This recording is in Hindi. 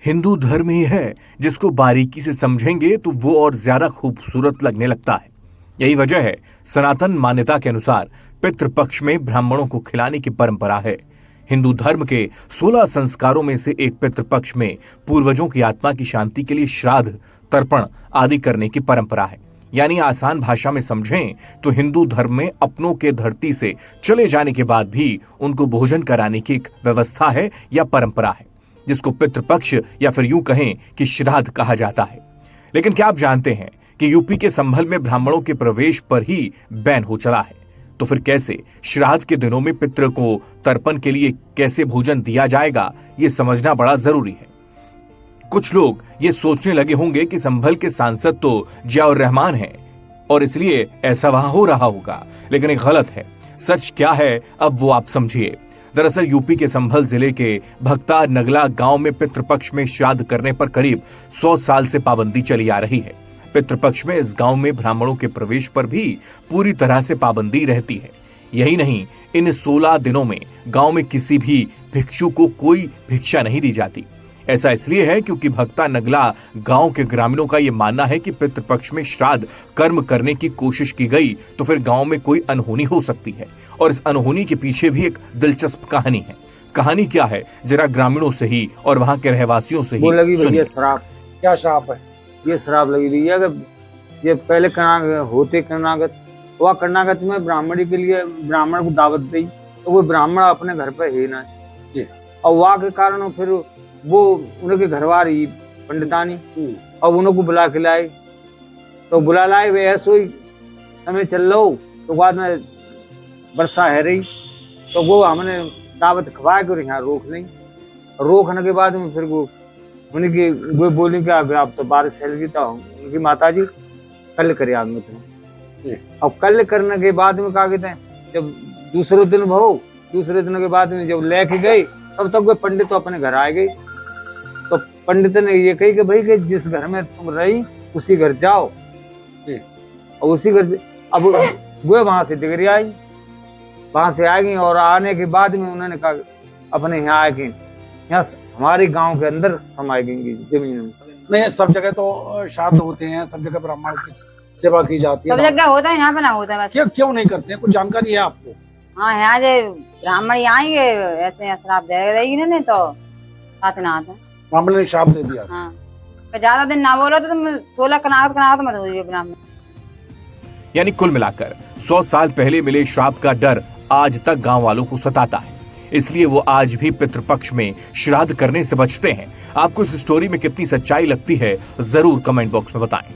हिंदू धर्म ही है जिसको बारीकी से समझेंगे तो वो और ज्यादा खूबसूरत लगने लगता है। यही वजह है सनातन मान्यता के अनुसार पितृपक्ष में ब्राह्मणों को खिलाने की परंपरा है। हिंदू धर्म के 16 संस्कारों में से एक पितृपक्ष में पूर्वजों की आत्मा की शांति के लिए श्राद्ध, तर्पण आदि करने की परंपरा है। यानी आसान भाषा में समझें तो हिंदू धर्म में अपनों के धरती से चले जाने के बाद भी उनको भोजन कराने की एक व्यवस्था है या परंपरा है, जिसको पितृपक्ष या फिर यूं कहें कि श्राद्ध कहा जाता है। लेकिन क्या आप जानते हैं कि यूपी के संभल में ब्राह्मणों के प्रवेश पर ही बैन हो चला है? तो फिर कैसे श्राद्ध के दिनों में पितृ को तर्पण के लिए कैसे भोजन दिया जाएगा, ये समझना बड़ा जरूरी है। कुछ लोग ये सोचने लगे होंगे कि संभल के सांसद तो जियाउर रहमान हैं और इसलिए ऐसा वहां हो रहा होगा, लेकिन ये गलत है। सच क्या है अब वो आप समझिए। दरअसल यूपी के संभल जिले के भक्ता नगला गांव में पितृपक्ष में श्राद्ध करने पर करीब 100 साल से पाबंदी चली आ रही है। पितृपक्ष में इस गांव में ब्राह्मणों के प्रवेश पर भी पूरी तरह से पाबंदी रहती है। यही नहीं, इन 16 दिनों में गांव में किसी भी भिक्षु को कोई भिक्षा नहीं दी जाती। ऐसा इसलिए है क्योंकि भक्ता नगला गांव के ग्रामीणों का यह मानना है कि पितृपक्ष में श्राद्ध कर्म करने की कोशिश की गई तो फिर गांव में कोई अनहोनी हो सकती है, और इस अनहोनी के पीछे भी एक दिलचस्प कहानी है। कहानी क्या है, जरा ग्रामीणों से ही और वहां के रहवासियों से ही लगी सुनिए। श्राप। क्या श्राप है? ये श्राप लगी हुई है कि ये पहले होते कर्नागत हुआ, कर्नागत में ब्राह्मणी के लिए ब्राह्मण को दावत दी तो वो ब्राह्मण अपने घर पे है ना, और वहाँ के कारण फिर वो उनके घरवारी पंडितानी और उनको बुला के लाए, तो बुला लाए वे ऐसो ही समय चल लो, तो बाद में वर्षा है रही तो वो हमने दावत खवा के यहाँ रोक ली। रोकने के बाद में फिर वो उनकी वो बोली कि अब तो बारिश फैल गई, तो उनकी माता जी कल करे आग में थे। और कल करने के बाद में क्या कहते हैं, जब दूसरे दिन दूसरे दिन के बाद में जब लेके गए तब तक वो पंडित तो अपने घर आ गए। तो पंडित ने ये कही कि भाई कि जिस घर में तुम रही उसी घर जाओ, और उसी घर अब वो वहां से डिग्री आई, वहां से आ गई, और आने के बाद में उन्होंने कहा अपने यहाँ आ गए, यहाँ हमारे गांव के अंदर समाई गई जमीन में। नहीं, सब जगह तो श्राद्ध होते हैं, सब जगह ब्राह्मण की सेवा की जाती है, सब जगह होता है, यहाँ पे ना होता है बस। क्यों नहीं करते हैं? कुछ जानकारी है आपको? हाँ, यहाँ जो ब्राह्मण आएंगे ऐसे श्राप दे देगी ना, तो साथ ना आता। ब्राह्मण ने श्राप दे दिया। हाँ, तो ज्यादा दिन ना बोलो तो तुम 16 कनावत मत हो ब्राह्मण। यानी कुल मिलाकर 100 साल पहले मिले श्राप का डर आज तक गांव वालों को सताता है, इसलिए वो आज भी पितृपक्ष में श्राद्ध करने से बचते हैं। आपको इस स्टोरी में कितनी सच्चाई लगती है, जरूर कमेंट बॉक्स में बताएं।